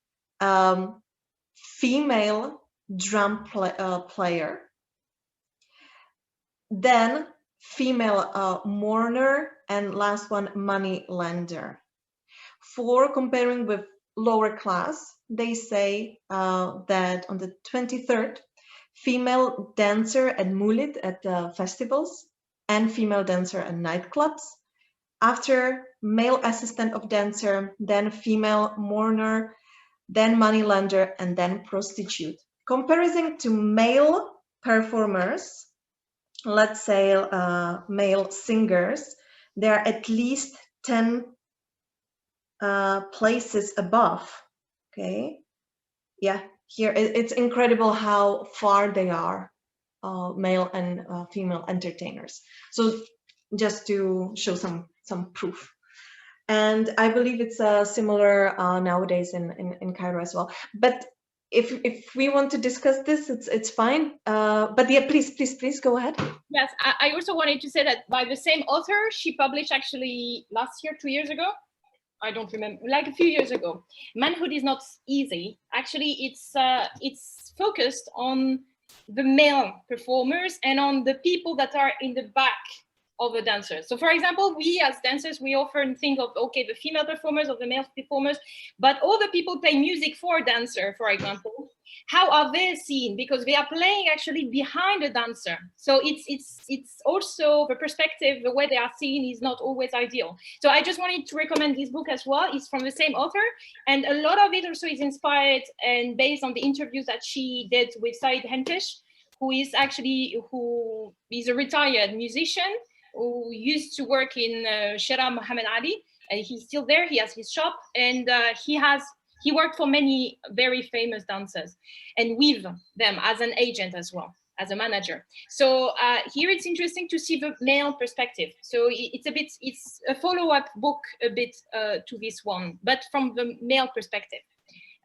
female drum player, then female mourner, and last one, money lender. For comparing with lower class, they say that on the 23rd, female dancer at Mulit at festivals, and female dancer at nightclubs. After, male assistant of dancer, then female mourner, then money lender, and then prostitute. Comparison to male performers, let's say male singers, there are at least 10 places above. Okay, yeah, here it's incredible how far they are, male and female entertainers. So just to show some proof. And I believe it's similar nowadays in Cairo as well. But if we want to discuss this, it's fine. But yeah, please go ahead. Yes, I also wanted to say that by the same author, she published actually last year, 2 years ago. I don't remember, like a few years ago. Manhood is not easy. Actually, it's focused on the male performers and on the people that are in the back of the dancers. So for example, we as dancers, we often think of, okay, the female performers or the male performers, but all the people play music for a dancer, for example, how are they seen? Because they are playing actually behind a dancer. So it's also the perspective, the way they are seen is not always ideal. So I just wanted to recommend this book as well. It's from the same author. And a lot of it also is inspired and based on the interviews that she did with Said Hentesh, who is a retired musician who used to work in Shera Muhammad Ali. He's still there. He has his shop, and he worked for many very famous dancers and with them as an agent as well, as a manager. So here it's interesting to see the male perspective. So it's a follow-up book a bit to this one, but from the male perspective.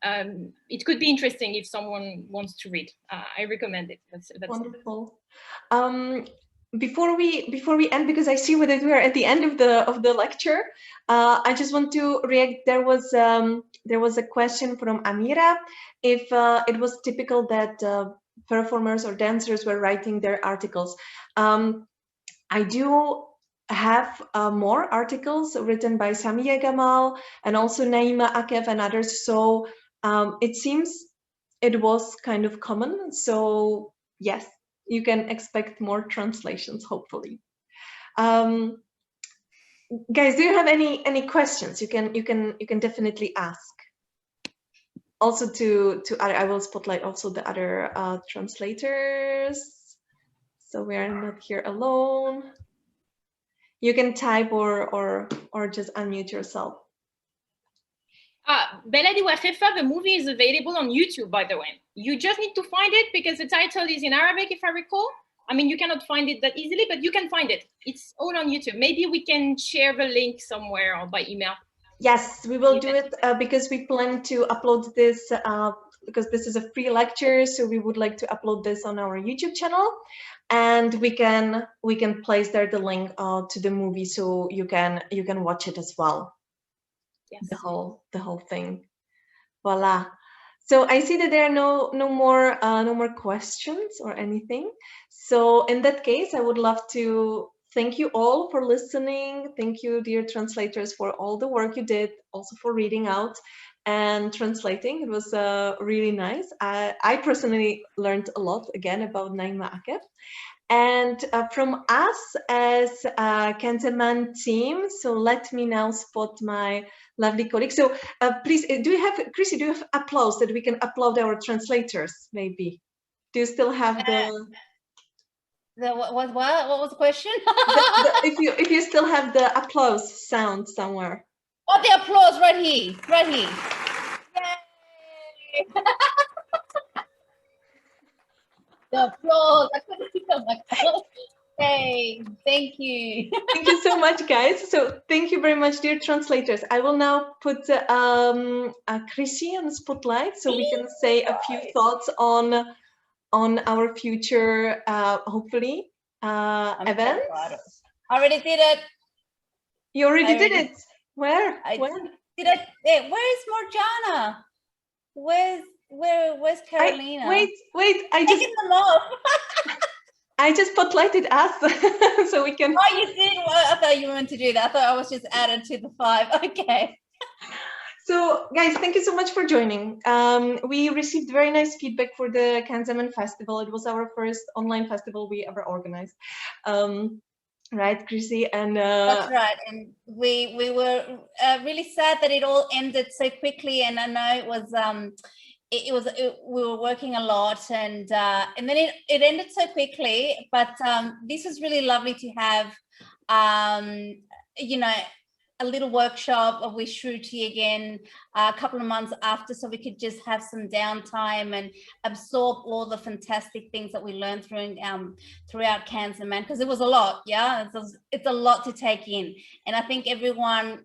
It could be interesting if someone wants to read. I recommend it. That's wonderful. Before we end, because I see that we are at the end of the lecture, I just want to react. There was a question from Amira, if it was typical that performers or dancers were writing their articles. I do have more articles written by Samia Gamal and also Naima Akef and others. So it seems it was kind of common. So yes, you can expect more translations, hopefully. Guys, do you have any questions? You can definitely ask. Also I will spotlight also the other translators, so we are not here alone. You can type or just unmute yourself. Baladi Wa Kheffa, the movie is available on YouTube, by the way. You just need to find it because the title is in Arabic, if I recall. I mean, you cannot find it that easily, but you can find it. It's all on YouTube. Maybe we can share the link somewhere or by email. Yes, we will do it because we plan to upload this because this is a free lecture, so we would like to upload this on our YouTube channel, and we can place there the link to the movie, so you can watch it as well. Yes. The whole thing. Voila. So I see that there are no more questions or anything. So in that case, I would love to thank you all for listening. Thank you, dear translators, for all the work you did, also for reading out and translating. It was really nice. I personally learned a lot again about Naima Akef. And from us as Kanzaman team, so let me now spot my lovely colleague. So please, Chrissy, do you have applause that we can upload our translators, maybe? Do you still have what was the question? if you still have the applause sound somewhere. Oh, the applause right here. Yay! The applause. I couldn't see them. Hey, thank you. Thank you so much, guys. So thank you very much, dear translators. I will now put Chrissy on the spotlight so we can say a few thoughts on our future, hopefully, events. I already did it. You already did it. Where? I did it. Hey, where is Morjana? Where's Carolina? Wait. I just spotlighted us so we can. Oh, you did? Well, I thought you were meant to do that. I thought I was just added to the 5. Okay. So, guys, thank you so much for joining. We received very nice feedback for the Kanzaman Festival. It was our first online festival we ever organized. Right, Chrissy? And that's right. And we were really sad that it all ended so quickly. And I know it was we were working a lot, and then it ended so quickly. But this was really lovely to have, a little workshop with Shruti again a couple of months after, so we could just have some downtime and absorb all the fantastic things that we learned throughout Kanzaman, because it was a lot. Yeah, it's a lot to take in, and I think everyone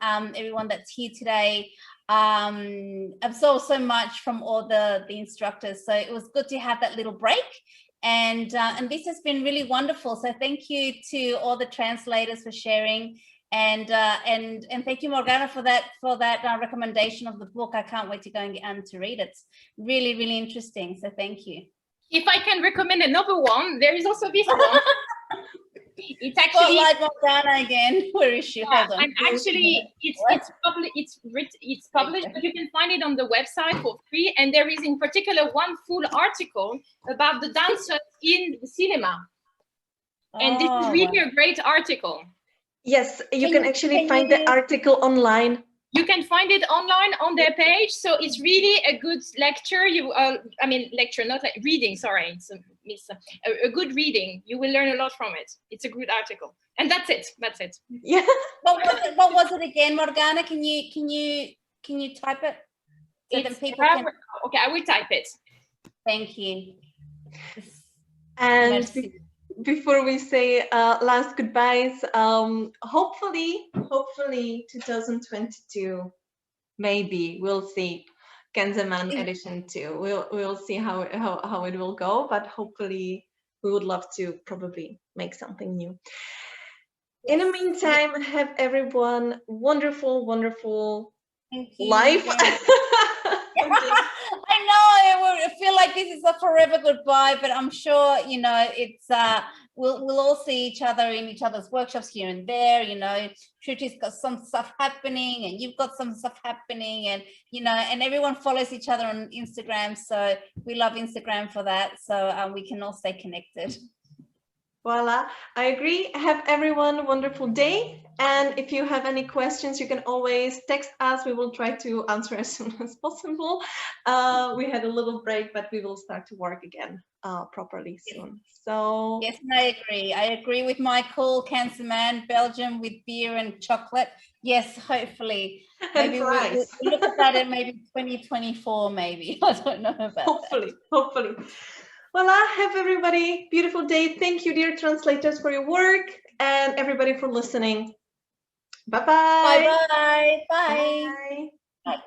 that's here today absorbed so much from all the instructors. So it was good to have that little break. And this has been really wonderful. So thank you to all the translators for sharing. And thank you, Morgana, for that recommendation of the book. I can't wait to go and to read it. It's really, really interesting. So thank you. If I can recommend another one, there is also this one. It's actually Morgana again. Where is she? Yeah, hold on. and actually, it's published, but you can find it on the website for free. And there is, in particular, one full article about the dancers in the cinema. And this is really a great article. Yes, you can actually find the article online. You can find it online on their page. So it's really a good lecture. Lecture, not like reading. Sorry, it's Miss, a good reading. You will learn a lot from it. It's a good article, and that's it. That's it. Yeah. What was it again, Morgana? Can you type it so that people can? Okay, I will type it. Thank you. And before we say last goodbyes, hopefully 2022, maybe we'll see Kenzeman edition 2. We'll see how it will go, but hopefully we would love to probably make something new. In the meantime, have everyone wonderful life. I know I feel like this is a forever goodbye, but I'm sure, you know, it's we'll all see each other in each other's workshops here and there. You know, Shruti's got some stuff happening and you've got some stuff happening, and you know, and everyone follows each other on Instagram, so we love Instagram for that, so we can all stay connected. Voila, I agree. Have everyone a wonderful day. And if you have any questions, you can always text us. We will try to answer as soon as possible. We had a little break, but we will start to work again properly soon. So yes, I agree. I agree with Michael, Cancer Man, Belgium with beer and chocolate. Yes, hopefully. Maybe we'll look at that in maybe 2024, maybe. I don't know about hopefully. Voila, have everybody beautiful day. Thank you, dear translators, for your work, and everybody for listening. Bye-bye. Bye-bye. Bye. Bye.